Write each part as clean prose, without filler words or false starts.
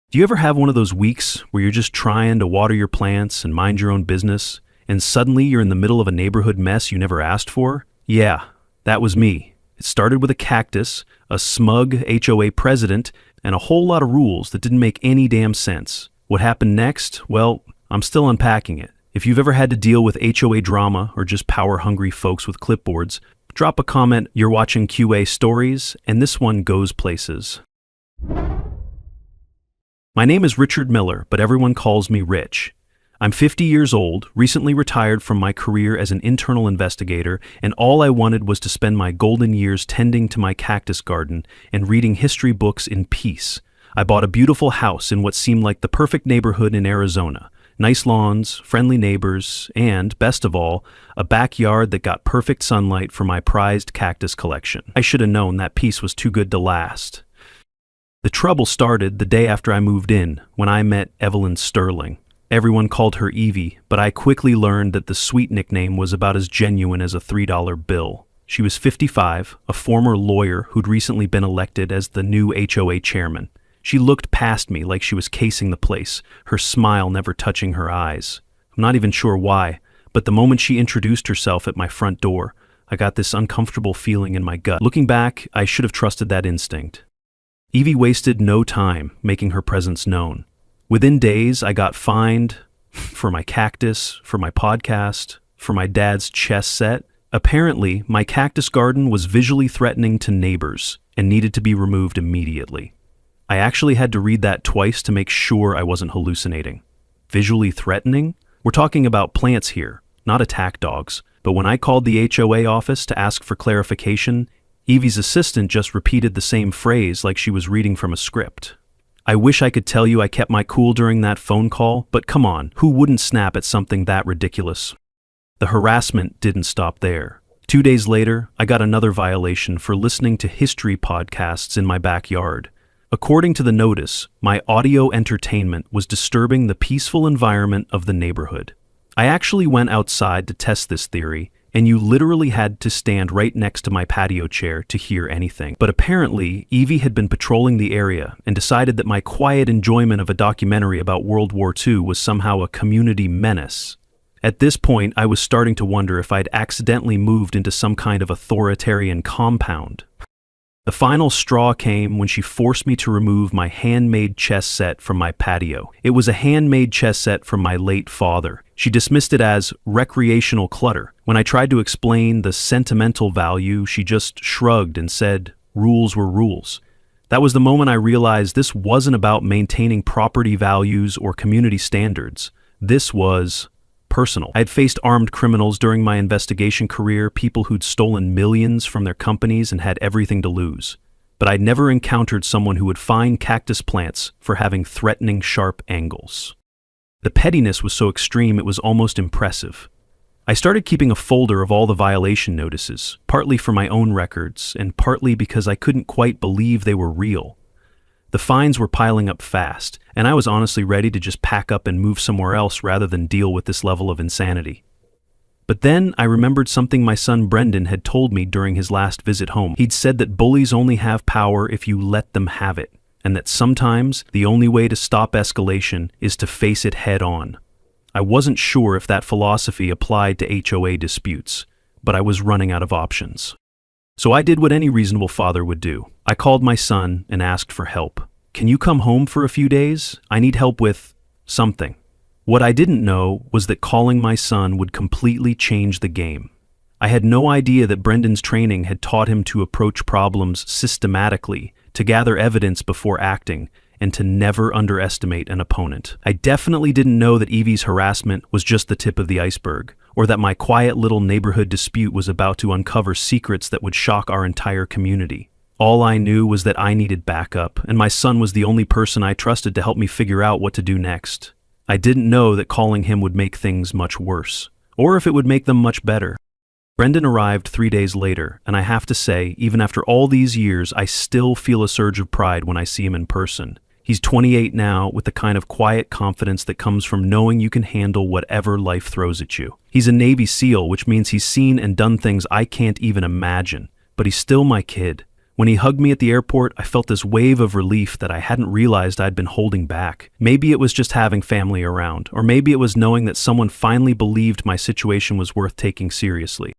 Do you ever have one of those weeks where you're just trying to water your plants and mind your own business, and suddenly you're in the middle of a neighborhood mess you never asked for? Yeah, that was me. It started with a cactus, a smug HOA president, and a whole lot of rules that didn't make any damn sense. What happened next? Well, I'm still unpacking it. If you've ever had to deal with HOA drama or just power-hungry folks with clipboards, drop a comment. You're watching QA Stories, and this one goes places. My name is Richard Miller, but everyone calls me Rich. I'm 50 years old, recently retired from my career as an internal investigator, and all I wanted was to spend my golden years tending to my cactus garden and reading history books in peace. I bought a beautiful house in what seemed like the perfect neighborhood in Arizona. Nice lawns, friendly neighbors, and, best of all, a backyard that got perfect sunlight for my prized cactus collection. I should have known that peace was too good to last. The trouble started the day after I moved in, when I met Evelyn Sterling. Everyone called her Evie, but I quickly learned that the sweet nickname was about as genuine as a $3 bill. She was 55, a former lawyer who'd recently been elected as the new HOA chairman. She looked past me like she was casing the place, her smile never touching her eyes. I'm not even sure why, but the moment she introduced herself at my front door, I got this uncomfortable feeling in my gut. Looking back, I should have trusted that instinct. Evie wasted no time making her presence known. Within days, I got fined for my cactus, for my podcast, for my dad's chess set. Apparently, my cactus garden was visually threatening to neighbors and needed to be removed immediately. I actually had to read that twice to make sure I wasn't hallucinating. Visually threatening? We're talking about plants here, not attack dogs. But when I called the HOA office to ask for clarification, Evie's assistant just repeated the same phrase like she was reading from a script. I wish I could tell you I kept my cool during that phone call, but come on, who wouldn't snap at something that ridiculous? The harassment didn't stop there. 2 days later, I got another violation for listening to history podcasts in my backyard. According to the notice, my audio entertainment was disturbing the peaceful environment of the neighborhood. I actually went outside to test this theory, and you literally had to stand right next to my patio chair to hear anything. But apparently, Evie had been patrolling the area and decided that my quiet enjoyment of a documentary about World War II was somehow a community menace. At this point, I was starting to wonder if I'd accidentally moved into some kind of authoritarian compound. The final straw came when she forced me to remove my handmade chess set from my patio. It was a handmade chess set from my late father. She dismissed it as recreational clutter. When I tried to explain the sentimental value, she just shrugged and said, rules were rules. That was the moment I realized this wasn't about maintaining property values or community standards. This was personal. I had faced armed criminals during my investigation career, people who'd stolen millions from their companies and had everything to lose. But I'd never encountered someone who would fine cactus plants for having threatening sharp angles. The pettiness was so extreme it was almost impressive. I started keeping a folder of all the violation notices, partly for my own records and partly because I couldn't quite believe they were real. The fines were piling up fast, and I was honestly ready to just pack up and move somewhere else rather than deal with this level of insanity. But then I remembered something my son Brendan had told me during his last visit home. He'd said that bullies only have power if you let them have it, and that sometimes the only way to stop escalation is to face it head on. I wasn't sure if that philosophy applied to HOA disputes, but I was running out of options. So I did what any reasonable father would do. I called my son and asked for help. Can you come home for a few days? I need help with something. What I didn't know was that calling my son would completely change the game. I had no idea that Brendan's training had taught him to approach problems systematically, to gather evidence before acting, and to never underestimate an opponent. I definitely didn't know that Evie's harassment was just the tip of the iceberg, or that my quiet little neighborhood dispute was about to uncover secrets that would shock our entire community. All I knew was that I needed backup, and my son was the only person I trusted to help me figure out what to do next. I didn't know that calling him would make things much worse, or if it would make them much better. Brendan arrived 3 days later, and I have to say, even after all these years, I still feel a surge of pride when I see him in person. He's 28 now, with the kind of quiet confidence that comes from knowing you can handle whatever life throws at you. He's a Navy SEAL, which means he's seen and done things I can't even imagine, but he's still my kid. When he hugged me at the airport, I felt this wave of relief that I hadn't realized I'd been holding back. Maybe it was just having family around, or maybe it was knowing that someone finally believed my situation was worth taking seriously.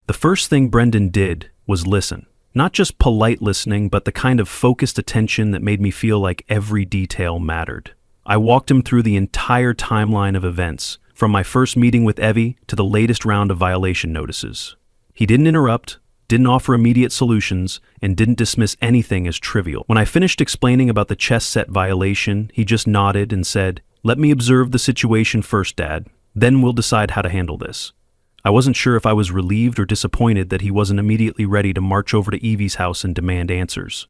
The first thing Brendan did was listen. Not just polite listening, but the kind of focused attention that made me feel like every detail mattered. I walked him through the entire timeline of events, from my first meeting with Evie to the latest round of violation notices. He didn't interrupt, didn't offer immediate solutions, and didn't dismiss anything as trivial. When I finished explaining about the chess set violation, he just nodded and said, "Let me observe the situation first, Dad. Then we'll decide how to handle this." I wasn't sure if I was relieved or disappointed that he wasn't immediately ready to march over to Evie's house and demand answers.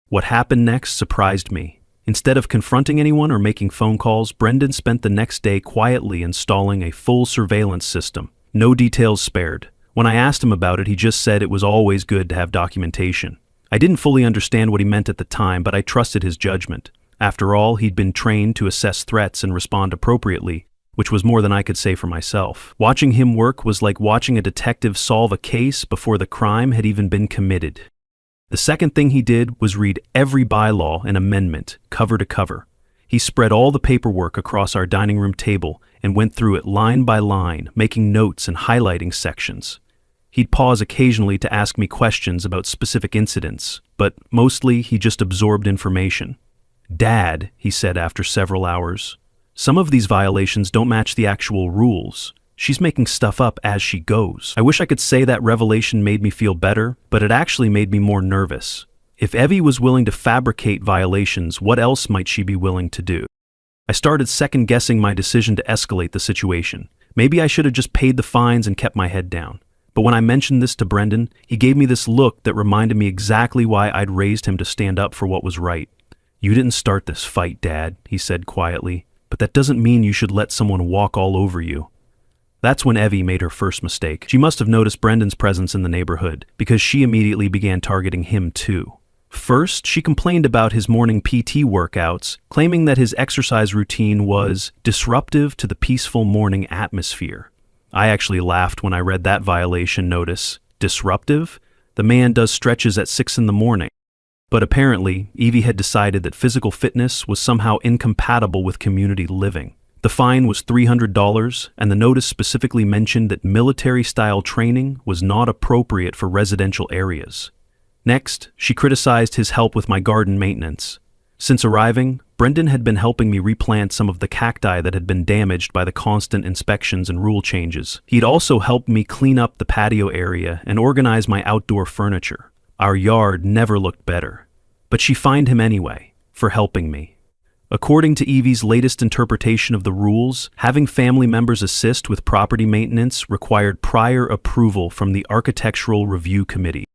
What happened next surprised me. Instead of confronting anyone or making phone calls, Brendan spent the next day quietly installing a full surveillance system. No details spared. When I asked him about it, he just said it was always good to have documentation. I didn't fully understand what he meant at the time, but I trusted his judgment. After all, he'd been trained to assess threats and respond appropriately, which was more than I could say for myself. Watching him work was like watching a detective solve a case before the crime had even been committed. The second thing he did was read every bylaw and amendment, cover to cover. He spread all the paperwork across our dining room table and went through it line by line, making notes and highlighting sections. He'd pause occasionally to ask me questions about specific incidents, but mostly he just absorbed information. "Dad," he said after several hours, "some of these violations don't match the actual rules. She's making stuff up as she goes." I wish I could say that revelation made me feel better, but it actually made me more nervous. If Evie was willing to fabricate violations, what else might she be willing to do? I started second-guessing my decision to escalate the situation. Maybe I should have just paid the fines and kept my head down. But when I mentioned this to Brendan, he gave me this look that reminded me exactly why I'd raised him to stand up for what was right. "You didn't start this fight, Dad," he said quietly. "But that doesn't mean you should let someone walk all over you." That's when Evie made her first mistake. She must have noticed Brendan's presence in the neighborhood, because she immediately began targeting him too. First, she complained about his morning PT workouts, claiming that his exercise routine was disruptive to the peaceful morning atmosphere. I actually laughed when I read that violation notice. Disruptive? The man does stretches at 6 in the morning. But apparently, Evie had decided that physical fitness was somehow incompatible with community living. The fine was $300, and the notice specifically mentioned that military-style training was not appropriate for residential areas. Next, she criticized his help with my garden maintenance. Since arriving, Brendan had been helping me replant some of the cacti that had been damaged by the constant inspections and rule changes. He'd also helped me clean up the patio area and organize my outdoor furniture. Our yard never looked better. But she fined him anyway, for helping me. According to Evie's latest interpretation of the rules, having family members assist with property maintenance required prior approval from the Architectural Review Committee.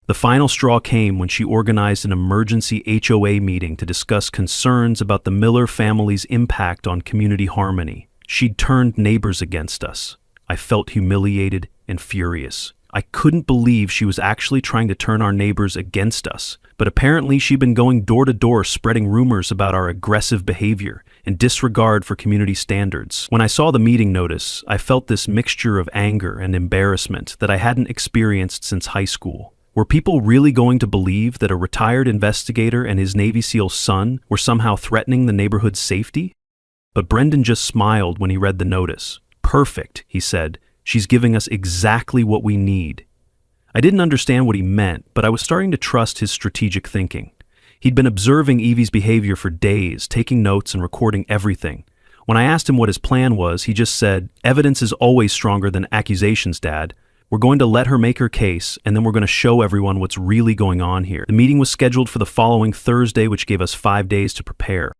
The final straw came when she organized an emergency HOA meeting to discuss concerns about the Miller family's impact on community harmony. She'd turned neighbors against us. I felt humiliated and furious. I couldn't believe she was actually trying to turn our neighbors against us, but apparently she'd been going door to door spreading rumors about our aggressive behavior and disregard for community standards. When I saw the meeting notice, I felt this mixture of anger and embarrassment that I hadn't experienced since high school. Were people really going to believe that a retired investigator and his Navy SEAL son were somehow threatening the neighborhood's safety? But Brendan just smiled when he read the notice. "Perfect," he said. "She's giving us exactly what we need." I didn't understand what he meant, but I was starting to trust his strategic thinking. He'd been observing Evie's behavior for days, taking notes and recording everything. When I asked him what his plan was, he just said, "Evidence is always stronger than accusations, Dad. We're going to let her make her case, and then we're going to show everyone what's really going on here." The meeting was scheduled for the following Thursday, which gave us 5 days to prepare.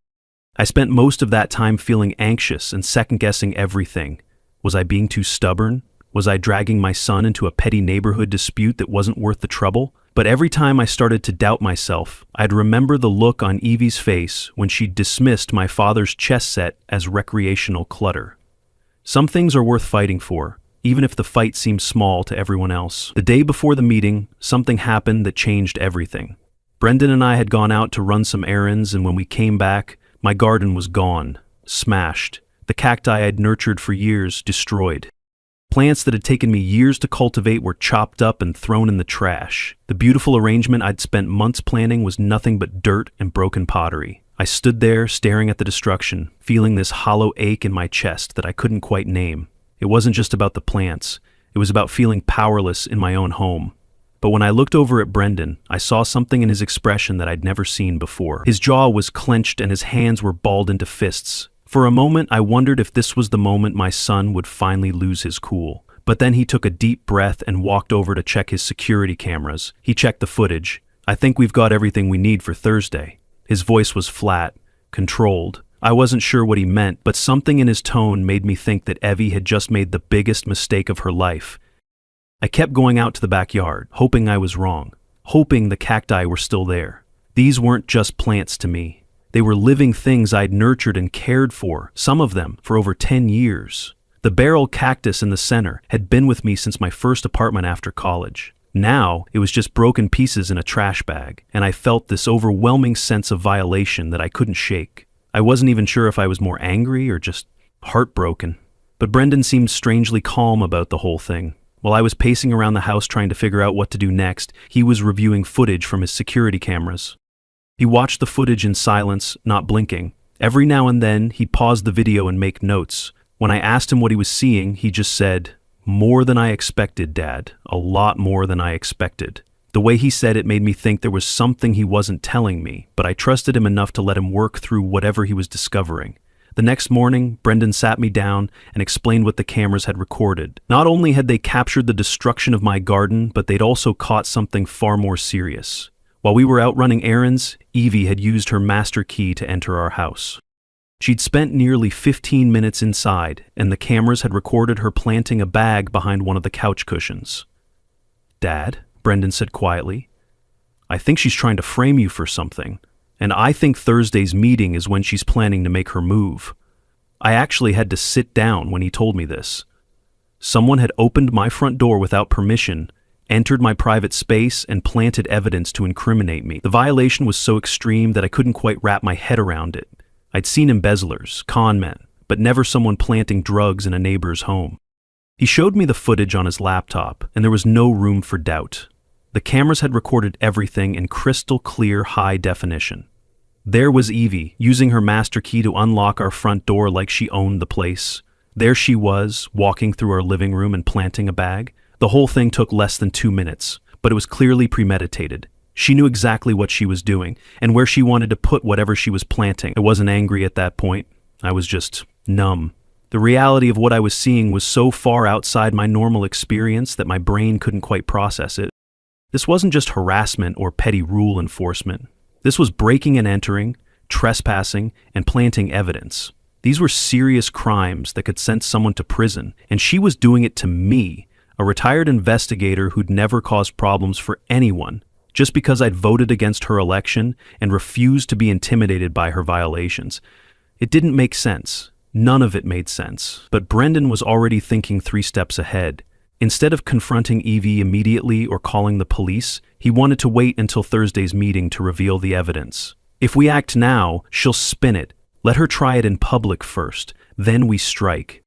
I spent most of that time feeling anxious and second-guessing everything. Was I being too stubborn? Was I dragging my son into a petty neighborhood dispute that wasn't worth the trouble? But every time I started to doubt myself, I'd remember the look on Evie's face when she dismissed my father's chess set as recreational clutter. Some things are worth fighting for, even if the fight seems small to everyone else. The day before the meeting, something happened that changed everything. Brendan and I had gone out to run some errands, and when we came back, my garden was gone, smashed. The cacti I'd nurtured for years destroyed. Plants that had taken me years to cultivate were chopped up and thrown in the trash. The beautiful arrangement I'd spent months planning was nothing but dirt and broken pottery. I stood there, staring at the destruction, feeling this hollow ache in my chest that I couldn't quite name. It wasn't just about the plants. It was about feeling powerless in my own home. But when I looked over at Brendan, I saw something in his expression that I'd never seen before. His jaw was clenched and his hands were balled into fists. For a moment, I wondered if this was the moment my son would finally lose his cool. But then he took a deep breath and walked over to check his security cameras. He checked the footage. "I think we've got everything we need for Thursday." His voice was flat, controlled. I wasn't sure what he meant, but something in his tone made me think that Evie had just made the biggest mistake of her life. I kept going out to the backyard, hoping I was wrong, hoping the cacti were still there. These weren't just plants to me. They were living things I'd nurtured and cared for, some of them for over 10 years. The barrel cactus in the center had been with me since my first apartment after college. Now, it was just broken pieces in a trash bag, and I felt this overwhelming sense of violation that I couldn't shake. I wasn't even sure if I was more angry or just heartbroken. But Brendan seemed strangely calm about the whole thing. While I was pacing around the house trying to figure out what to do next, he was reviewing footage from his security cameras. He watched the footage in silence, not blinking. Every now and then, he'd pause the video and make notes. When I asked him what he was seeing, he just said, "More than I expected, Dad. A lot more than I expected." The way he said it made me think there was something he wasn't telling me, but I trusted him enough to let him work through whatever he was discovering. The next morning, Brendan sat me down and explained what the cameras had recorded. Not only had they captured the destruction of my garden, but they'd also caught something far more serious. While we were out running errands, Evie had used her master key to enter our house. She'd spent nearly 15 minutes inside, and the cameras had recorded her planting a bag behind one of the couch cushions. "Dad," Brendan said quietly, "I think she's trying to frame you for something, and I think Thursday's meeting is when she's planning to make her move." I actually had to sit down when he told me this. Someone had opened my front door without permission, entered my private space, and planted evidence to incriminate me. The violation was so extreme that I couldn't quite wrap my head around it. I'd seen embezzlers, con men, but never someone planting drugs in a neighbor's home. He showed me the footage on his laptop, and there was no room for doubt. The cameras had recorded everything in crystal clear high definition. There was Evie, using her master key to unlock our front door like she owned the place. There she was, walking through our living room and planting a bag. The whole thing took less than 2 minutes, but it was clearly premeditated. She knew exactly what she was doing, and where she wanted to put whatever she was planting. I wasn't angry at that point. I was just numb. The reality of what I was seeing was so far outside my normal experience that my brain couldn't quite process it. This wasn't just harassment or petty rule enforcement. This was breaking and entering, trespassing, and planting evidence. These were serious crimes that could send someone to prison, and she was doing it to me, a retired investigator who'd never caused problems for anyone, just because I'd voted against her election and refused to be intimidated by her violations. It didn't make sense. None of it made sense. But Brendan was already thinking 3 steps ahead. Instead of confronting Evie immediately or calling the police, he wanted to wait until Thursday's meeting to reveal the evidence. If we act now, she'll spin it. Let her try it in public first, then we strike.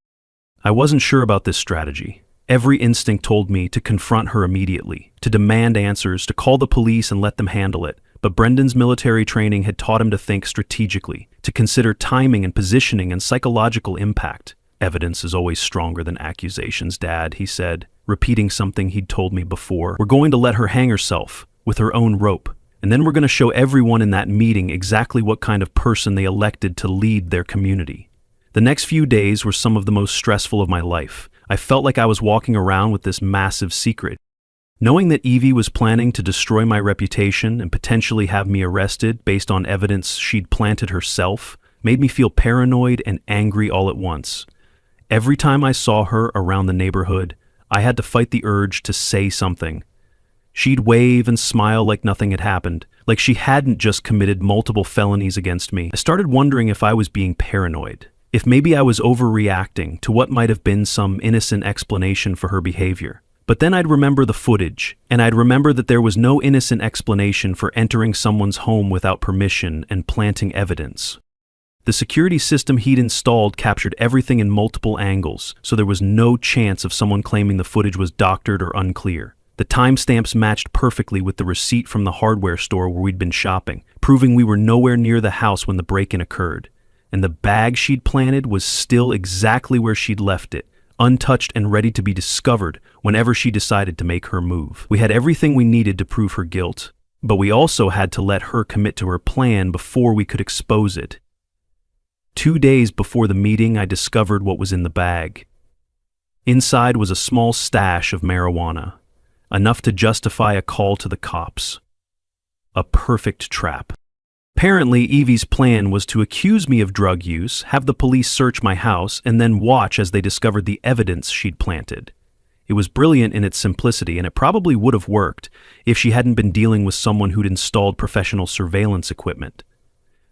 I wasn't sure about this strategy. Every instinct told me to confront her immediately, to demand answers, to call the police and let them handle it. But Brendan's military training had taught him to think strategically, to consider timing and positioning and psychological impact. "Evidence is always stronger than accusations, Dad," he said, repeating something he'd told me before. "We're going to let her hang herself with her own rope, and then we're going to show everyone in that meeting exactly what kind of person they elected to lead their community." The next few days were some of the most stressful of my life. I felt like I was walking around with this massive secret. Knowing that Evie was planning to destroy my reputation and potentially have me arrested based on evidence she'd planted herself made me feel paranoid and angry all at once. Every time I saw her around the neighborhood, I had to fight the urge to say something. She'd wave and smile like nothing had happened, like she hadn't just committed multiple felonies against me. I started wondering if I was being paranoid, if maybe I was overreacting to what might have been some innocent explanation for her behavior. But then I'd remember the footage, and I'd remember that there was no innocent explanation for entering someone's home without permission and planting evidence. The security system he'd installed captured everything in multiple angles, so there was no chance of someone claiming the footage was doctored or unclear. The timestamps matched perfectly with the receipt from the hardware store where we'd been shopping, proving we were nowhere near the house when the break-in occurred. And the bag she'd planted was still exactly where she'd left it, untouched and ready to be discovered whenever she decided to make her move. We had everything we needed to prove her guilt, but we also had to let her commit to her plan before we could expose it. 2 days before the meeting, I discovered what was in the bag. Inside was a small stash of marijuana, enough to justify a call to the cops. A perfect trap. Apparently, Evie's plan was to accuse me of drug use, have the police search my house, and then watch as they discovered the evidence she'd planted. It was brilliant in its simplicity, and it probably would have worked if she hadn't been dealing with someone who'd installed professional surveillance equipment.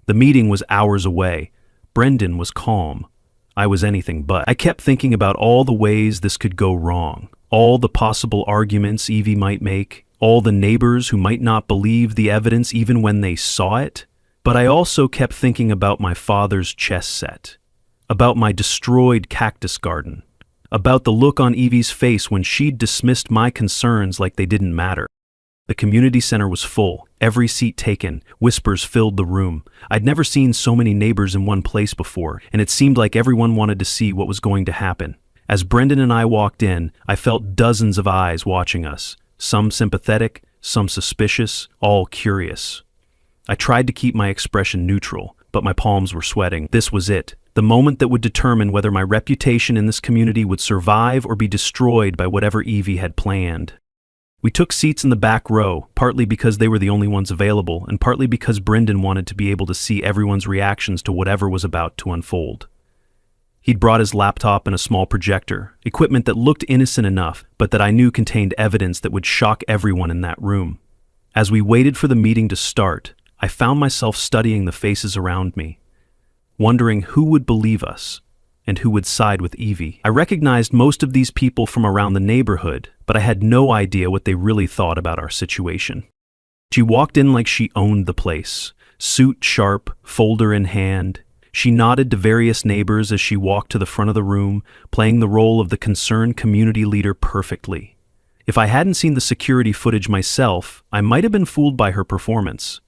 The meeting was hours away. Brendan was calm. I was anything but. I kept thinking about all the ways this could go wrong, all the possible arguments Evie might make, all the neighbors who might not believe the evidence even when they saw it. But I also kept thinking about my father's chess set, about my destroyed cactus garden, about the look on Evie's face when she'd dismissed my concerns like they didn't matter. The community center was full, every seat taken, whispers filled the room. I'd never seen so many neighbors in one place before, and it seemed like everyone wanted to see what was going to happen. As Brendan and I walked in, I felt dozens of eyes watching us, some sympathetic, some suspicious, all curious. I tried to keep my expression neutral, but my palms were sweating. This was it, the moment that would determine whether my reputation in this community would survive or be destroyed by whatever Evie had planned. We took seats in the back row, partly because they were the only ones available, and partly because Brendan wanted to be able to see everyone's reactions to whatever was about to unfold. He'd brought his laptop and a small projector, equipment that looked innocent enough, but that I knew contained evidence that would shock everyone in that room. As we waited for the meeting to start, I found myself studying the faces around me, wondering who would believe us and who would side with Evie. I recognized most of these people from around the neighborhood, but I had no idea what they really thought about our situation. She walked in like she owned the place, suit sharp, folder in hand. She nodded to various neighbors as she walked to the front of the room, playing the role of the concerned community leader perfectly. If I hadn't seen the security footage myself, I might have been fooled by her performance.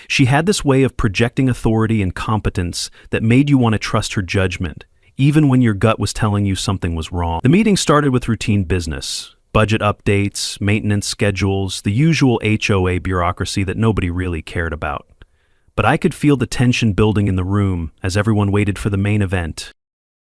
She had this way of projecting authority and competence that made you want to trust her judgment, even when your gut was telling you something was wrong. The meeting started with routine business, budget updates, maintenance schedules, the usual HOA bureaucracy that nobody really cared about. But I could feel the tension building in the room as everyone waited for the main event.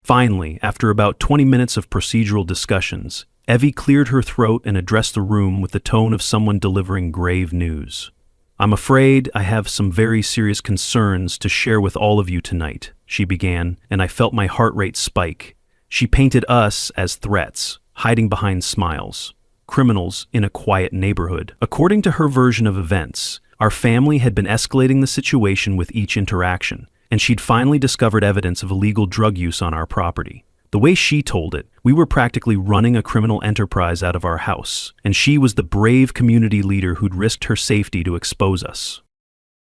Finally, after about 20 minutes of procedural discussions, Evie cleared her throat and addressed the room with the tone of someone delivering grave news. "I'm afraid I have some very serious concerns to share with all of you tonight," she began, and I felt my heart rate spike. She painted us as threats, hiding behind smiles, criminals in a quiet neighborhood. According to her version of events, our family had been escalating the situation with each interaction, and she'd finally discovered evidence of illegal drug use on our property. The way she told it, we were practically running a criminal enterprise out of our house, and she was the brave community leader who'd risked her safety to expose us.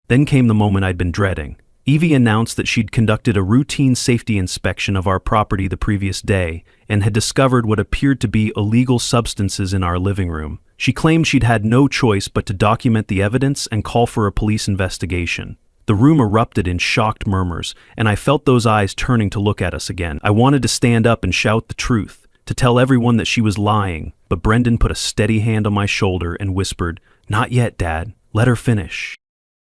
Then came the moment I'd been dreading. Evie announced that she'd conducted a routine safety inspection of our property the previous day and had discovered what appeared to be illegal substances in our living room. She claimed she'd had no choice but to document the evidence and call for a police investigation. The room erupted in shocked murmurs, and I felt those eyes turning to look at us again. I wanted to stand up and shout the truth, to tell everyone that she was lying, but Brendan put a steady hand on my shoulder and whispered, "Not yet, Dad. Let her finish."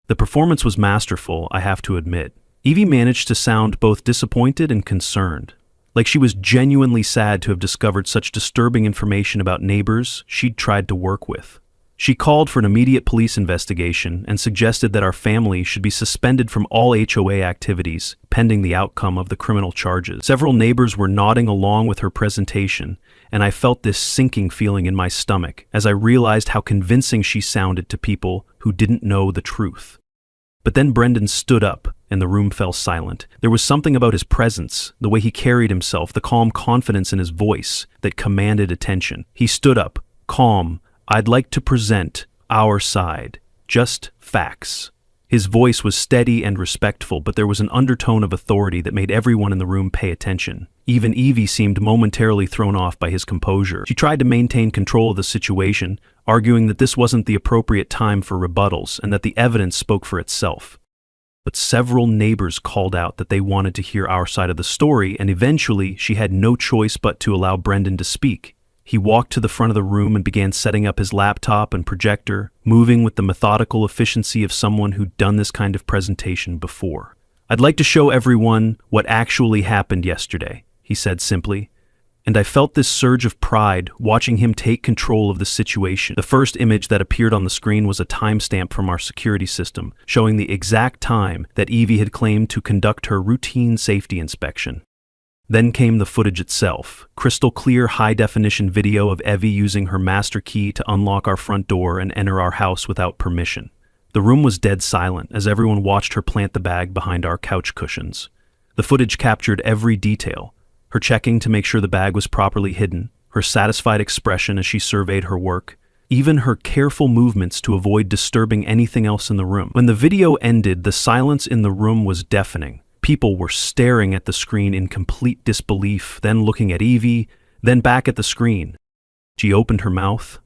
The performance was masterful, I have to admit. Evie managed to sound both disappointed and concerned, like she was genuinely sad to have discovered such disturbing information about neighbors she'd tried to work with. She called for an immediate police investigation and suggested that our family should be suspended from all HOA activities, pending the outcome of the criminal charges. Several neighbors were nodding along with her presentation, and I felt this sinking feeling in my stomach as I realized how convincing she sounded to people who didn't know the truth. But then Brendan stood up, and the room fell silent. There was something about his presence, the way he carried himself, the calm confidence in his voice, that commanded attention. He stood up, calm. "I'd like to present our side. Just facts. His voice was steady and respectful, but there was an undertone of authority that made everyone in the room pay attention. Even Evie seemed momentarily thrown off by his composure. She tried to maintain control of the situation, arguing that this wasn't the appropriate time for rebuttals and that the evidence spoke for itself. But several neighbors called out that they wanted to hear our side of the story, and eventually she had no choice but to allow Brendan to speak. He walked to the front of the room and began setting up his laptop and projector, moving with the methodical efficiency of someone who'd done this kind of presentation before. "I'd like to show everyone what actually happened yesterday," he said simply. And I felt this surge of pride watching him take control of the situation. The first image that appeared on the screen was a timestamp from our security system, showing the exact time that Evie had claimed to conduct her routine safety inspection. Then came the footage itself, crystal clear high-definition video of Evie using her master key to unlock our front door and enter our house without permission. The room was dead silent as everyone watched her plant the bag behind our couch cushions. The footage captured every detail: her checking to make sure the bag was properly hidden, her satisfied expression as she surveyed her work, even her careful movements to avoid disturbing anything else in the room. When the video ended, the silence in the room was deafening. People were staring at the screen in complete disbelief, then looking at Evie, then back at the screen. She opened her mouth.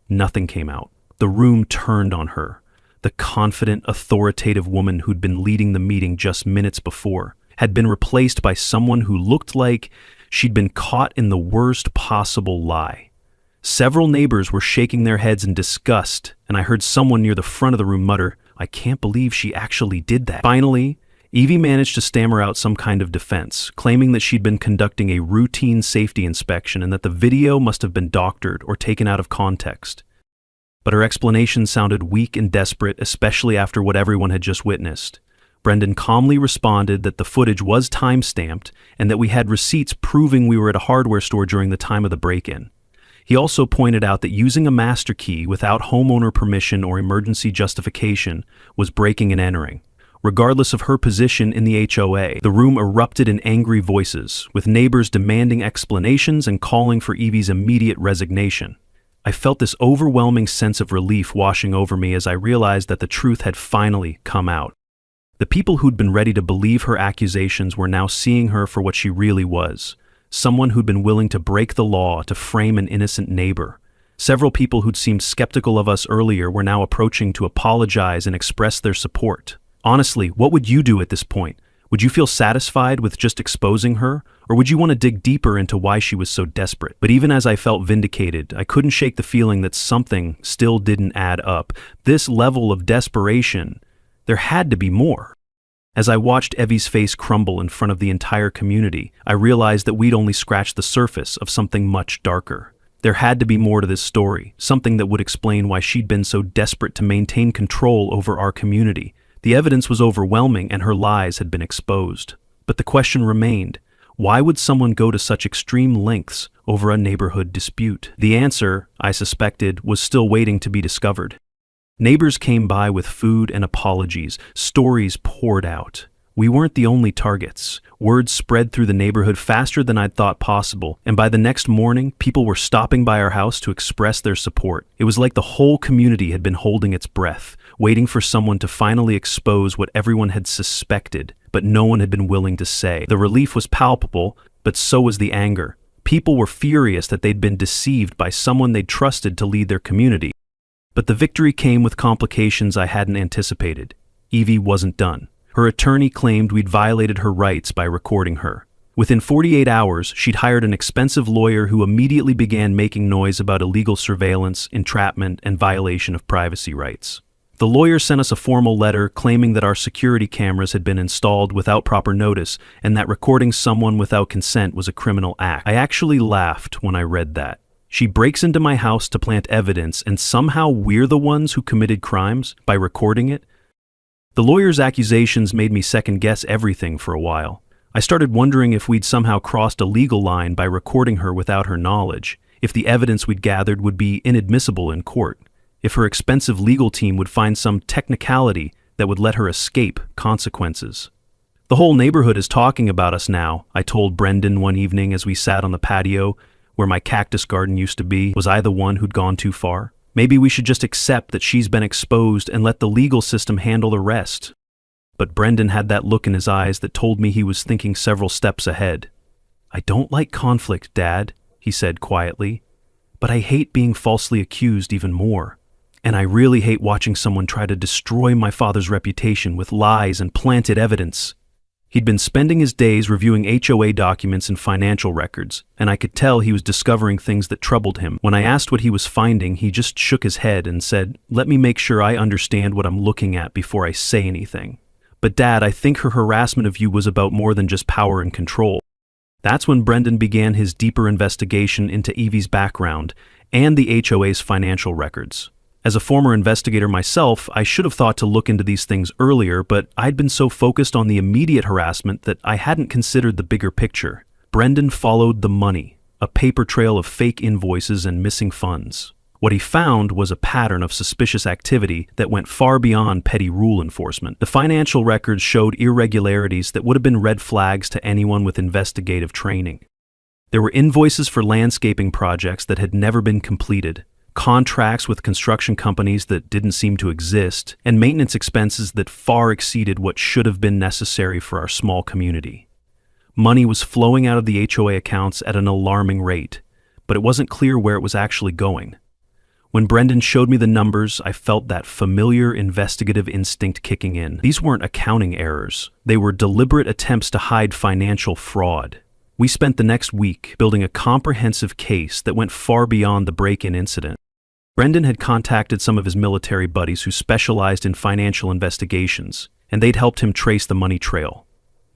Nothing came out. The room turned on her. The confident, authoritative woman who'd been leading the meeting just minutes before had been replaced by someone who looked like she'd been caught in the worst possible lie. Several neighbors were shaking their heads in disgust, and I heard someone near the front of the room mutter, "I can't believe she actually did that." Finally, Evie managed to stammer out some kind of defense, claiming that she'd been conducting a routine safety inspection and that the video must have been doctored or taken out of context. But her explanation sounded weak and desperate, especially after what everyone had just witnessed. Brendan calmly responded that the footage was time-stamped and that we had receipts proving we were at a hardware store during the time of the break-in. He also pointed out that using a master key without homeowner permission or emergency justification was breaking and entering. Regardless of her position in the HOA, the room erupted in angry voices, with neighbors demanding explanations and calling for Evie's immediate resignation. I felt this overwhelming sense of relief washing over me as I realized that the truth had finally come out. The people who'd been ready to believe her accusations were now seeing her for what she really was, someone who'd been willing to break the law to frame an innocent neighbor. Several people who'd seemed skeptical of us earlier were now approaching to apologize and express their support. Honestly, what would you do at this point? Would you feel satisfied with just exposing her, or would you want to dig deeper into why she was so desperate? But even as I felt vindicated, I couldn't shake the feeling that something still didn't add up. This level of desperation, there had to be more. As I watched Evie's face crumble in front of the entire community, I realized that we'd only scratched the surface of something much darker. There had to be more to this story, something that would explain why she'd been so desperate to maintain control over our community. The evidence was overwhelming and her lies had been exposed. But the question remained, why would someone go to such extreme lengths over a neighborhood dispute? The answer, I suspected, was still waiting to be discovered. Neighbors came by with food and apologies. Stories poured out. We weren't the only targets. Word spread through the neighborhood faster than I'd thought possible, and by the next morning, people were stopping by our house to express their support. It was like the whole community had been holding its breath, waiting for someone to finally expose what everyone had suspected, but no one had been willing to say. The relief was palpable, but so was the anger. People were furious that they'd been deceived by someone they'd trusted to lead their community. But the victory came with complications I hadn't anticipated. Evie wasn't done. Her attorney claimed we'd violated her rights by recording her. Within 48 hours, she'd hired an expensive lawyer who immediately began making noise about illegal surveillance, entrapment, and violation of privacy rights. The lawyer sent us a formal letter claiming that our security cameras had been installed without proper notice and that recording someone without consent was a criminal act. I actually laughed when I read that. She breaks into my house to plant evidence, and somehow we're the ones who committed crimes by recording it? The lawyer's accusations made me second-guess everything for a while. I started wondering if we'd somehow crossed a legal line by recording her without her knowledge, if the evidence we'd gathered would be inadmissible in court, if her expensive legal team would find some technicality that would let her escape consequences. "The whole neighborhood is talking about us now," I told Brendan one evening as we sat on the patio where my cactus garden used to be. Was I the one who'd gone too far? Maybe we should just accept that she's been exposed and let the legal system handle the rest. But Brendan had that look in his eyes that told me he was thinking several steps ahead. I don't like conflict, Dad, he said quietly, but I hate being falsely accused even more. And I really hate watching someone try to destroy my father's reputation with lies and planted evidence. He'd been spending his days reviewing HOA documents and financial records, and I could tell he was discovering things that troubled him. When I asked what he was finding, he just shook his head and said, "Let me make sure I understand what I'm looking at before I say anything. But Dad, I think her harassment of you was about more than just power and control." That's when Brendan began his deeper investigation into Evie's background and the HOA's financial records. As a former investigator myself, I should have thought to look into these things earlier, but I'd been so focused on the immediate harassment that I hadn't considered the bigger picture. Brendan followed the money, a paper trail of fake invoices and missing funds. What he found was a pattern of suspicious activity that went far beyond petty rule enforcement. The financial records showed irregularities that would have been red flags to anyone with investigative training. There were invoices for landscaping projects that had never been completed, contracts with construction companies that didn't seem to exist, and maintenance expenses that far exceeded what should have been necessary for our small community. Money was flowing out of the HOA accounts at an alarming rate, but it wasn't clear where it was actually going. When Brendan showed me the numbers, I felt that familiar investigative instinct kicking in. These weren't accounting errors. They were deliberate attempts to hide financial fraud. We spent the next week building a comprehensive case that went far beyond the break-in incident. Brendan had contacted some of his military buddies who specialized in financial investigations, and they'd helped him trace the money trail.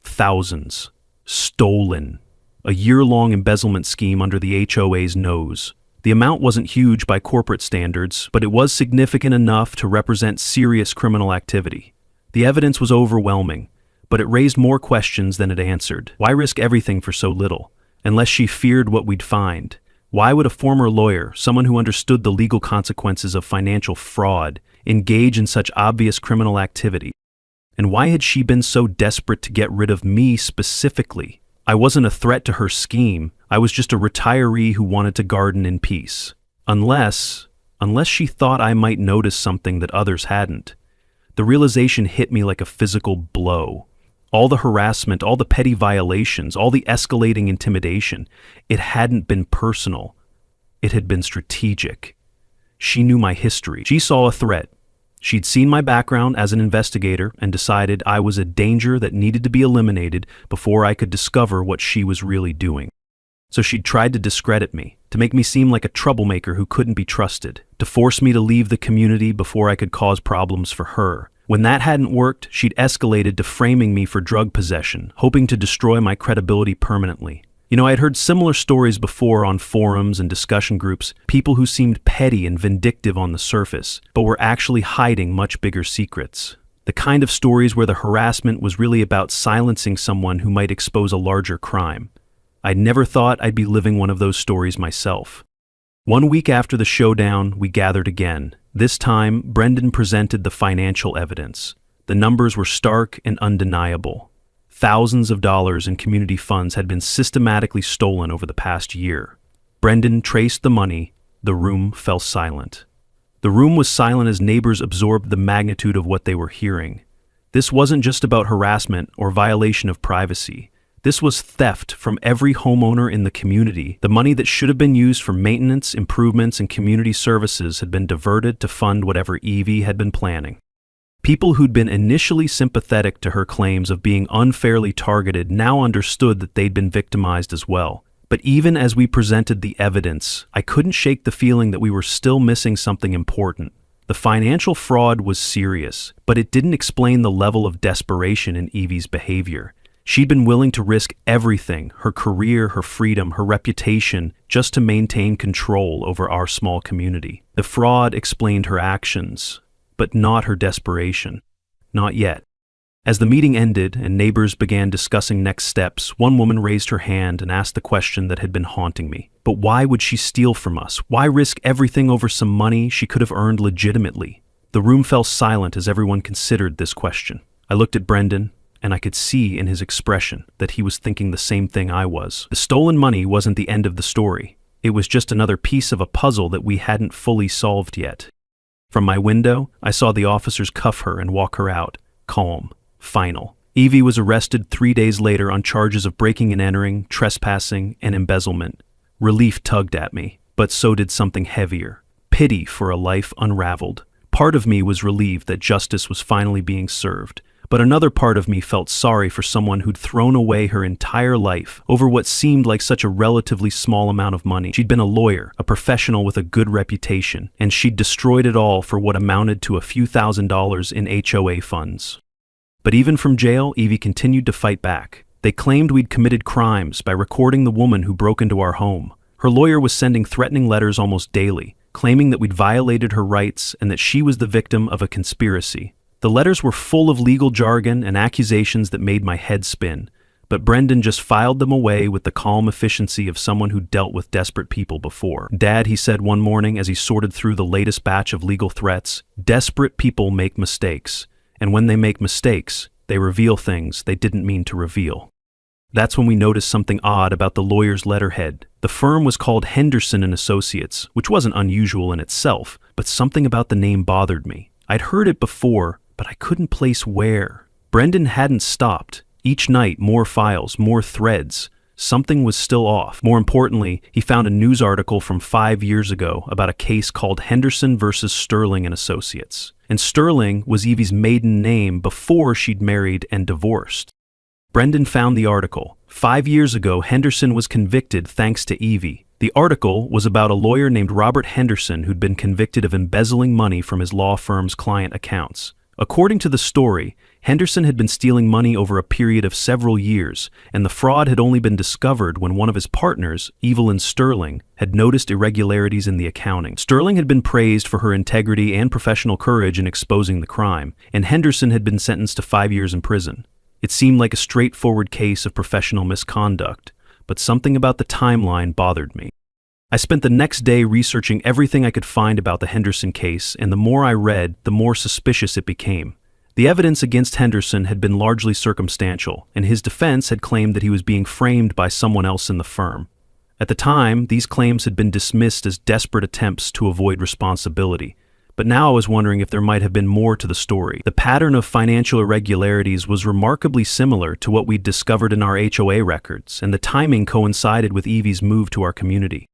Thousands. Stolen. A year-long embezzlement scheme under the HOA's nose. The amount wasn't huge by corporate standards, but it was significant enough to represent serious criminal activity. The evidence was overwhelming, but it raised more questions than it answered. Why risk everything for so little? Unless she feared what we'd find. Why would a former lawyer, someone who understood the legal consequences of financial fraud, engage in such obvious criminal activity? And why had she been so desperate to get rid of me specifically? I wasn't a threat to her scheme. I was just a retiree who wanted to garden in peace. Unless she thought I might notice something that others hadn't. The realization hit me like a physical blow. All the harassment, all the petty violations, all the escalating intimidation, it hadn't been personal. It had been strategic. She knew my history. She saw a threat. She'd seen my background as an investigator and decided I was a danger that needed to be eliminated before I could discover what she was really doing. So she'd tried to discredit me, to make me seem like a troublemaker who couldn't be trusted, to force me to leave the community before I could cause problems for her. When that hadn't worked, she'd escalated to framing me for drug possession, hoping to destroy my credibility permanently. I had heard similar stories before on forums and discussion groups, people who seemed petty and vindictive on the surface, but were actually hiding much bigger secrets. The kind of stories where the harassment was really about silencing someone who might expose a larger crime. I'd never thought I'd be living one of those stories myself. 1 week after the showdown, we gathered again. This time, Brendan presented the financial evidence. The numbers were stark and undeniable. Thousands of dollars in community funds had been systematically stolen over the past year. Brendan traced the money. The room fell silent. The room was silent as neighbors absorbed the magnitude of what they were hearing. This wasn't just about harassment or violation of privacy. This was theft from every homeowner in the community. The money that should have been used for maintenance, improvements, and community services had been diverted to fund whatever Evie had been planning. People who'd been initially sympathetic to her claims of being unfairly targeted now understood that they'd been victimized as well. But even as we presented the evidence, I couldn't shake the feeling that we were still missing something important. The financial fraud was serious, but it didn't explain the level of desperation in Evie's behavior. She'd been willing to risk everything, her career, her freedom, her reputation, just to maintain control over our small community. The fraud explained her actions, but not her desperation. Not yet. As the meeting ended and neighbors began discussing next steps, one woman raised her hand and asked the question that had been haunting me. But why would she steal from us? Why risk everything over some money she could have earned legitimately? The room fell silent as everyone considered this question. I looked at Brendan, and I could see in his expression that he was thinking the same thing I was. The stolen money wasn't the end of the story. It was just another piece of a puzzle that we hadn't fully solved yet. From my window, I saw the officers cuff her and walk her out, calm, final. Evie was arrested 3 days later on charges of breaking and entering, trespassing, and embezzlement. Relief tugged at me, but so did something heavier. Pity for a life unraveled. Part of me was relieved that justice was finally being served, but another part of me felt sorry for someone who'd thrown away her entire life over what seemed like such a relatively small amount of money. She'd been a lawyer, a professional with a good reputation, and she'd destroyed it all for what amounted to a few $1,000s in HOA funds. But even from jail, Evie continued to fight back. They claimed we'd committed crimes by recording the woman who broke into our home. Her lawyer was sending threatening letters almost daily, claiming that we'd violated her rights and that she was the victim of a conspiracy. The letters were full of legal jargon and accusations that made my head spin, but Brendan just filed them away with the calm efficiency of someone who dealt with desperate people before. "Dad," he said one morning as he sorted through the latest batch of legal threats, "desperate people make mistakes, and when they make mistakes, they reveal things they didn't mean to reveal." That's when we noticed something odd about the lawyer's letterhead. The firm was called Henderson and Associates, which wasn't unusual in itself, but something about the name bothered me. I'd heard it before, but I couldn't place where. Brendan hadn't stopped. Each night, more files, more threads. Something was still off. More importantly, he found a news article from 5 years ago about a case called Henderson versus Sterling and Associates. And Sterling was Evie's maiden name before she'd married and divorced. Brendan found the article. 5 years ago, Henderson was convicted thanks to Evie. The article was about a lawyer named Robert Henderson who'd been convicted of embezzling money from his law firm's client accounts. According to the story, Henderson had been stealing money over a period of several years, and the fraud had only been discovered when one of his partners, Evelyn Sterling, had noticed irregularities in the accounting. Sterling had been praised for her integrity and professional courage in exposing the crime, and Henderson had been sentenced to 5 years in prison. It seemed like a straightforward case of professional misconduct, but something about the timeline bothered me. I spent the next day researching everything I could find about the Henderson case, and the more I read, the more suspicious it became. The evidence against Henderson had been largely circumstantial, and his defense had claimed that he was being framed by someone else in the firm. At the time, these claims had been dismissed as desperate attempts to avoid responsibility. But now I was wondering if there might have been more to the story. The pattern of financial irregularities was remarkably similar to what we'd discovered in our HOA records, and the timing coincided with Evie's move to our community.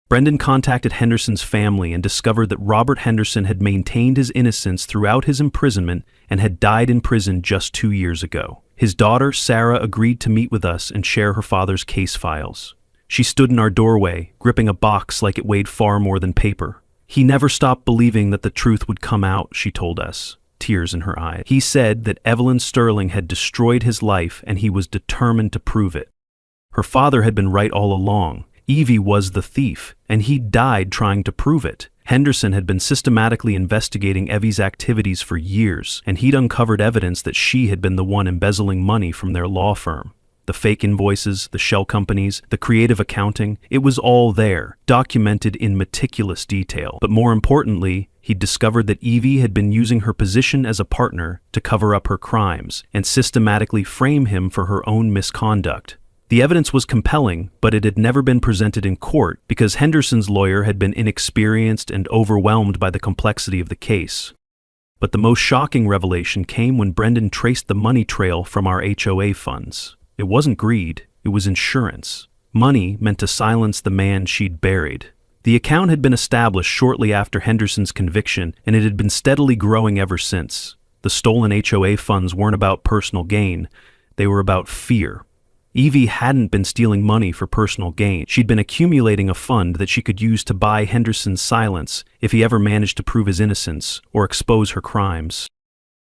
Brendan contacted Henderson's family and discovered that Robert Henderson had maintained his innocence throughout his imprisonment and had died in prison just 2 years ago. His daughter, Sarah, agreed to meet with us and share her father's case files. She stood in our doorway, gripping a box like it weighed far more than paper. "He never stopped believing that the truth would come out," she told us, tears in her eyes. "He said that Evelyn Sterling had destroyed his life and he was determined to prove it. Her father had been right all along. Evie was the thief, and he died trying to prove it. Henderson had been systematically investigating Evie's activities for years, and he'd uncovered evidence that she had been the one embezzling money from their law firm. The fake invoices, the shell companies, the creative accounting, it was all there, documented in meticulous detail. But more importantly, he'd discovered that Evie had been using her position as a partner to cover up her crimes and systematically frame him for her own misconduct. The evidence was compelling, but it had never been presented in court because Henderson's lawyer had been inexperienced and overwhelmed by the complexity of the case. But the most shocking revelation came when Brendan traced the money trail from our HOA funds. It wasn't greed, it was insurance. Money meant to silence the man she'd buried. The account had been established shortly after Henderson's conviction, and it had been steadily growing ever since. The stolen HOA funds weren't about personal gain, they were about fear. Evie hadn't been stealing money for personal gain. She'd been accumulating a fund that she could use to buy Henderson's silence if he ever managed to prove his innocence or expose her crimes.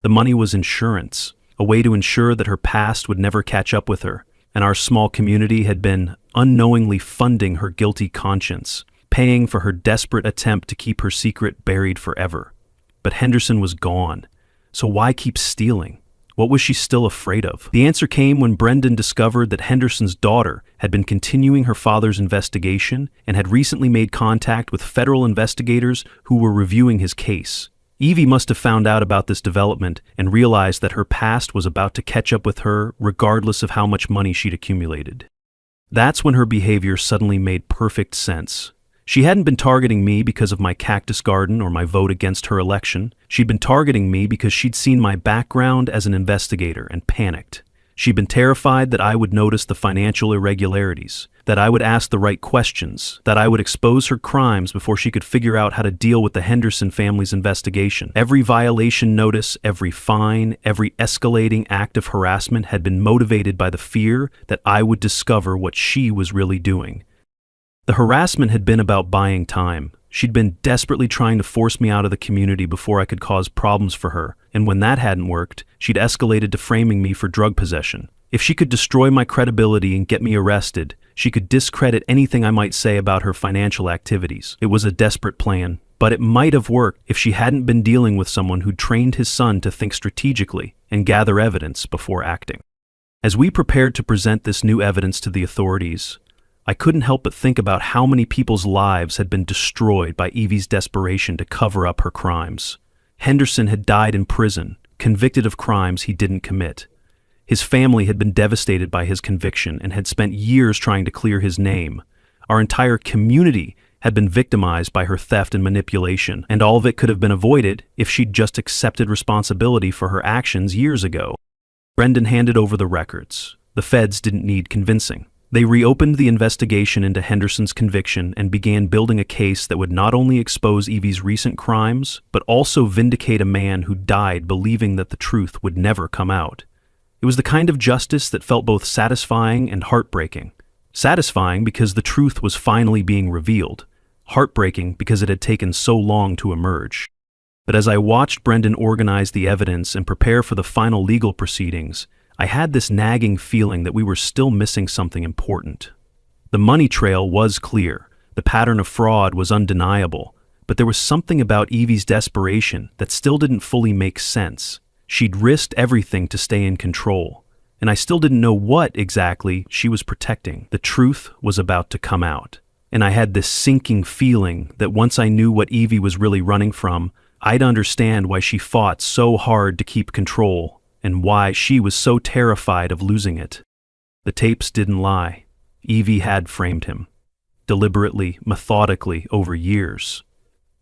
The money was insurance, a way to ensure that her past would never catch up with her, and our small community had been unknowingly funding her guilty conscience, paying for her desperate attempt to keep her secret buried forever. But Henderson was gone, so why keep stealing? What was she still afraid of? The answer came when Brendan discovered that Henderson's daughter had been continuing her father's investigation and had recently made contact with federal investigators who were reviewing his case. Evie must have found out about this development and realized that her past was about to catch up with her regardless of how much money she'd accumulated. That's when her behavior suddenly made perfect sense. She hadn't been targeting me because of my cactus garden or my vote against her election. She'd been targeting me because she'd seen my background as an investigator and panicked. She'd been terrified that I would notice the financial irregularities, that I would ask the right questions, that I would expose her crimes before she could figure out how to deal with the Henderson family's investigation. Every violation notice, every fine, every escalating act of harassment had been motivated by the fear that I would discover what she was really doing. The harassment had been about buying time. She'd been desperately trying to force me out of the community before I could cause problems for her, and when that hadn't worked, she'd escalated to framing me for drug possession. If she could destroy my credibility and get me arrested, she could discredit anything I might say about her financial activities. It was a desperate plan, but it might have worked if she hadn't been dealing with someone who'd trained his son to think strategically and gather evidence before acting. As we prepared to present this new evidence to the authorities, I couldn't help but think about how many people's lives had been destroyed by Evie's desperation to cover up her crimes. Henderson had died in prison, convicted of crimes he didn't commit. His family had been devastated by his conviction and had spent years trying to clear his name. Our entire community had been victimized by her theft and manipulation, and all of it could have been avoided if she'd just accepted responsibility for her actions years ago. Brendan handed over the records. The feds didn't need convincing. They reopened the investigation into Henderson's conviction and began building a case that would not only expose Evie's recent crimes, but also vindicate a man who died believing that the truth would never come out. It was the kind of justice that felt both satisfying and heartbreaking. Satisfying because the truth was finally being revealed. Heartbreaking because it had taken so long to emerge. But as I watched Brendan organize the evidence and prepare for the final legal proceedings, I had this nagging feeling that we were still missing something important. The money trail was clear, the pattern of fraud was undeniable, but there was something about Evie's desperation that still didn't fully make sense. She'd risked everything to stay in control, and I still didn't know what exactly she was protecting. The truth was about to come out, and I had this sinking feeling that once I knew what Evie was really running from, I'd understand why she fought so hard to keep control, and why she was so terrified of losing it. The tapes didn't lie. Evie had framed him, deliberately, methodically, over years.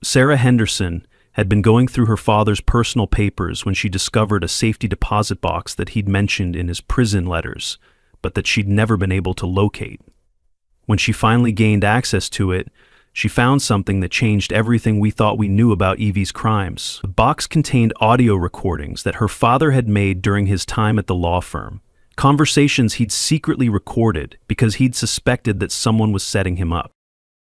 Sarah Henderson had been going through her father's personal papers when she discovered a safety deposit box that he'd mentioned in his prison letters, but that she'd never been able to locate. When she finally gained access to it, she found something that changed everything we thought we knew about Evie's crimes. The box contained audio recordings that her father had made during his time at the law firm, conversations he'd secretly recorded because he'd suspected that someone was setting him up.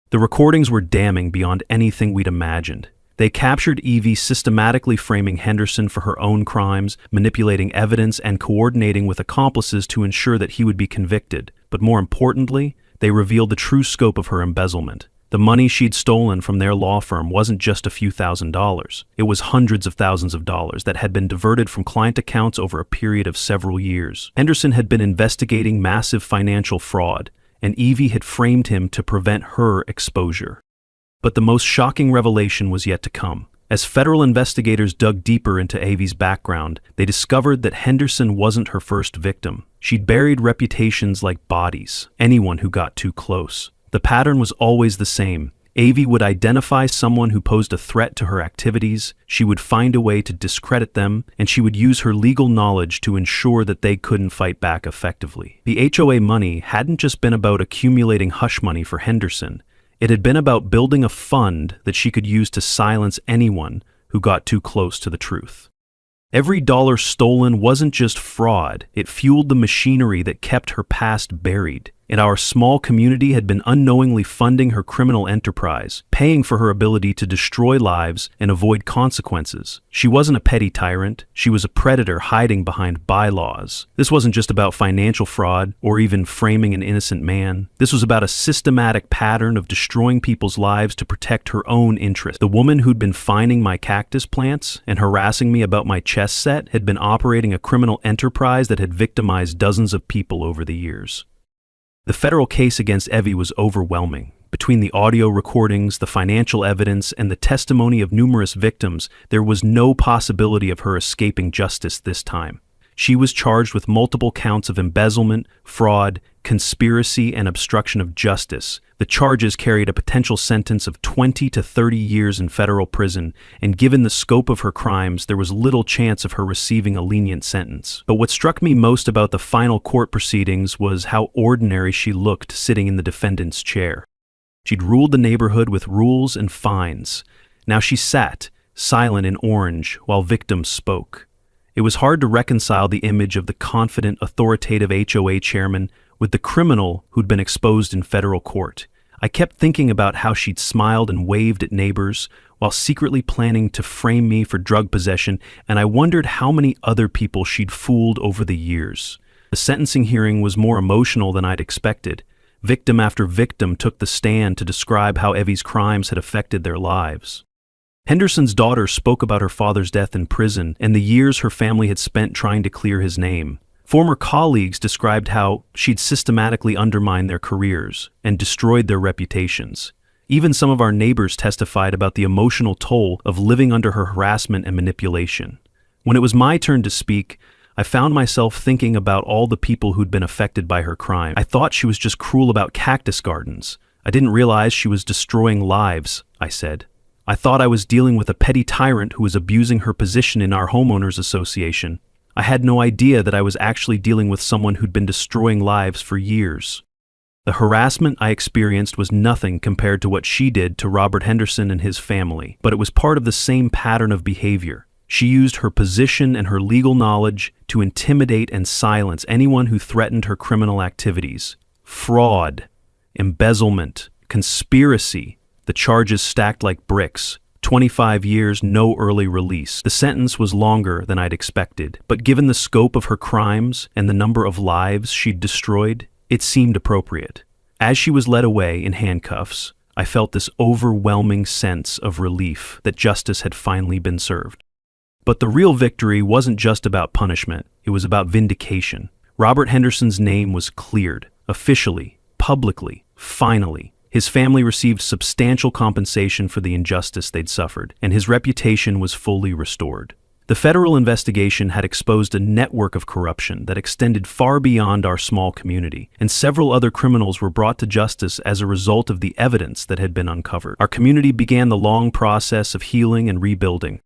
The recordings were damning beyond anything we'd imagined. They captured Evie systematically framing Henderson for her own crimes, manipulating evidence, and coordinating with accomplices to ensure that he would be convicted. But more importantly, they revealed the true scope of her embezzlement. The money she'd stolen from their law firm wasn't just a few $1,000s. It was hundreds of thousands of dollars that had been diverted from client accounts over a period of several years. Henderson had been investigating massive financial fraud, and Evie had framed him to prevent her exposure. But the most shocking revelation was yet to come. As federal investigators dug deeper into Evie's background, they discovered that Henderson wasn't her first victim. She'd buried reputations like bodies, anyone who got too close. The pattern was always the same. Evie would identify someone who posed a threat to her activities, she would find a way to discredit them, and she would use her legal knowledge to ensure that they couldn't fight back effectively. The HOA money hadn't just been about accumulating hush money for Henderson. It had been about building a fund that she could use to silence anyone who got too close to the truth. Every dollar stolen wasn't just fraud, it fueled the machinery that kept her past buried. And our small community had been unknowingly funding her criminal enterprise, paying for her ability to destroy lives and avoid consequences. She wasn't a petty tyrant, she was a predator hiding behind bylaws. This wasn't just about financial fraud or even framing an innocent man. This was about a systematic pattern of destroying people's lives to protect her own interests. The woman who'd been finding my cactus plants and harassing me about my chess set had been operating a criminal enterprise that had victimized dozens of people over the years. The federal case against Evie was overwhelming. Between the audio recordings, the financial evidence, and the testimony of numerous victims, there was no possibility of her escaping justice this time. She was charged with multiple counts of embezzlement, fraud, conspiracy, and obstruction of justice. The charges carried a potential sentence of 20 to 30 years in federal prison, and given the scope of her crimes, there was little chance of her receiving a lenient sentence. But what struck me most about the final court proceedings was how ordinary she looked sitting in the defendant's chair. She'd ruled the neighborhood with rules and fines. Now she sat, silent in orange, while victims spoke. It was hard to reconcile the image of the confident, authoritative HOA chairman with the criminal who'd been exposed in federal court. I kept thinking about how she'd smiled and waved at neighbors while secretly planning to frame me for drug possession, and I wondered how many other people she'd fooled over the years. The sentencing hearing was more emotional than I'd expected. Victim after victim took the stand to describe how Evie's crimes had affected their lives. Henderson's daughter spoke about her father's death in prison and the years her family had spent trying to clear his name. Former colleagues described how she'd systematically undermined their careers and destroyed their reputations. Even some of our neighbors testified about the emotional toll of living under her harassment and manipulation. When it was my turn to speak, I found myself thinking about all the people who'd been affected by her crime. I thought she was just cruel about cactus gardens. I didn't realize she was destroying lives, I said. I thought I was dealing with a petty tyrant who was abusing her position in our homeowners association. I had no idea that I was actually dealing with someone who'd been destroying lives for years. The harassment I experienced was nothing compared to what she did to Robert Henderson and his family, but it was part of the same pattern of behavior. She used her position and her legal knowledge to intimidate and silence anyone who threatened her criminal activities. Fraud, embezzlement, conspiracy, the charges stacked like bricks. 25 years, no early release. The sentence was longer than I'd expected, but given the scope of her crimes and the number of lives she'd destroyed, it seemed appropriate. As she was led away in handcuffs, I felt this overwhelming sense of relief that justice had finally been served. But the real victory wasn't just about punishment, it was about vindication. Robert Henderson's name was cleared, officially, publicly, finally. His family received substantial compensation for the injustice they'd suffered, and his reputation was fully restored. The federal investigation had exposed a network of corruption that extended far beyond our small community, and several other criminals were brought to justice as a result of the evidence that had been uncovered. Our community began the long process of healing and rebuilding.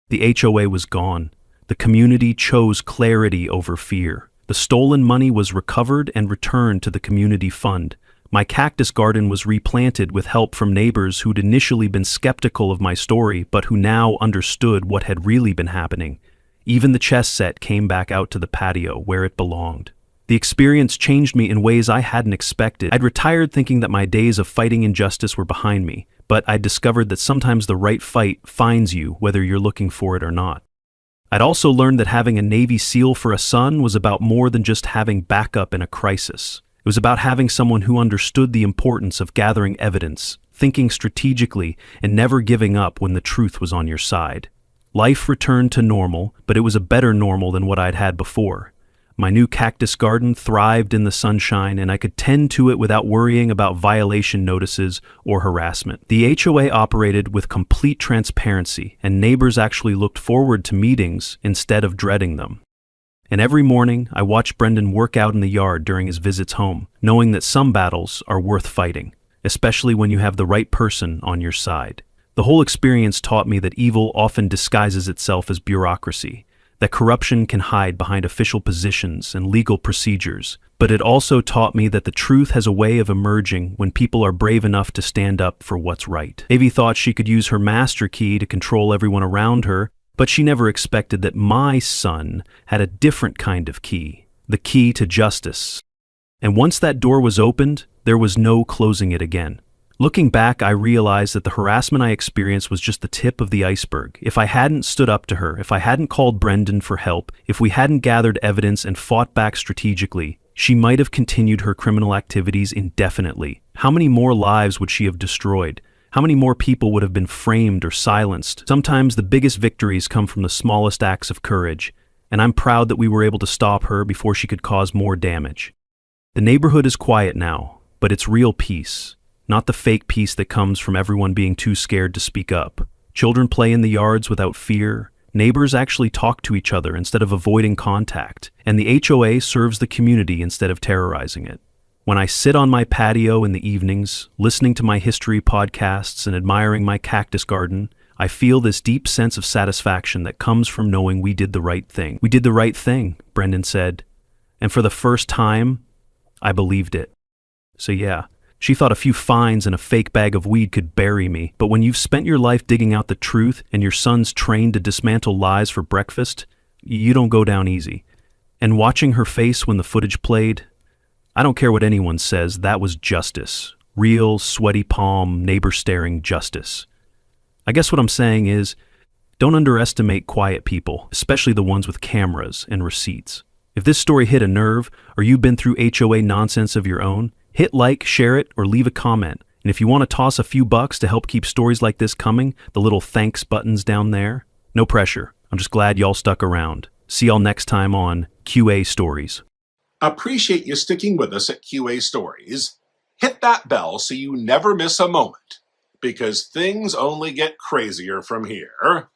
The HOA was gone. The community chose clarity over fear. The stolen money was recovered and returned to the community fund. My cactus garden was replanted with help from neighbors who'd initially been skeptical of my story, but who now understood what had really been happening. Even the chess set came back out to the patio where it belonged. The experience changed me in ways I hadn't expected. I'd retired thinking that my days of fighting injustice were behind me, but I'd discovered that sometimes the right fight finds you whether you're looking for it or not. I'd also learned that having a Navy SEAL for a son was about more than just having backup in a crisis. It was about having someone who understood the importance of gathering evidence, thinking strategically, and never giving up when the truth was on your side. Life returned to normal, but it was a better normal than what I'd had before. My new cactus garden thrived in the sunshine, and I could tend to it without worrying about violation notices or harassment. The HOA operated with complete transparency, and neighbors actually looked forward to meetings instead of dreading them. And every morning, I watched Brendan work out in the yard during his visits home, knowing that some battles are worth fighting, especially when you have the right person on your side. The whole experience taught me that evil often disguises itself as bureaucracy, that corruption can hide behind official positions and legal procedures, but it also taught me that the truth has a way of emerging when people are brave enough to stand up for what's right. Evie thought she could use her master key to control everyone around her, but she never expected that my son had a different kind of key, the key to justice. And once that door was opened, there was no closing it again. Looking back, I realized that the harassment I experienced was just the tip of the iceberg. If I hadn't stood up to her, if I hadn't called Brendan for help, if we hadn't gathered evidence and fought back strategically, she might have continued her criminal activities indefinitely. How many more lives would she have destroyed? How many more people would have been framed or silenced? Sometimes the biggest victories come from the smallest acts of courage, and I'm proud that we were able to stop her before she could cause more damage. The neighborhood is quiet now, but it's real peace, not the fake peace that comes from everyone being too scared to speak up. Children play in the yards without fear. Neighbors actually talk to each other instead of avoiding contact, and the HOA serves the community instead of terrorizing it. When I sit on my patio in the evenings, listening to my history podcasts and admiring my cactus garden, I feel this deep sense of satisfaction that comes from knowing we did the right thing. We did the right thing, Brendan said. And for the first time, I believed it. So yeah, she thought a few fines and a fake bag of weed could bury me. But when you've spent your life digging out the truth and your son's trained to dismantle lies for breakfast, you don't go down easy. And watching her face when the footage played, I don't care what anyone says, that was justice. Real, sweaty palm, neighbor-staring justice. I guess what I'm saying is, don't underestimate quiet people, especially the ones with cameras and receipts. If this story hit a nerve, or you've been through HOA nonsense of your own, hit like, share it, or leave a comment. And if you want to toss a few bucks to help keep stories like this coming, the little thanks buttons down there, no pressure. I'm just glad y'all stuck around. See y'all next time on QA Stories. Appreciate you sticking with us at QA Stories. Hit that bell so you never miss a moment, because things only get crazier from here.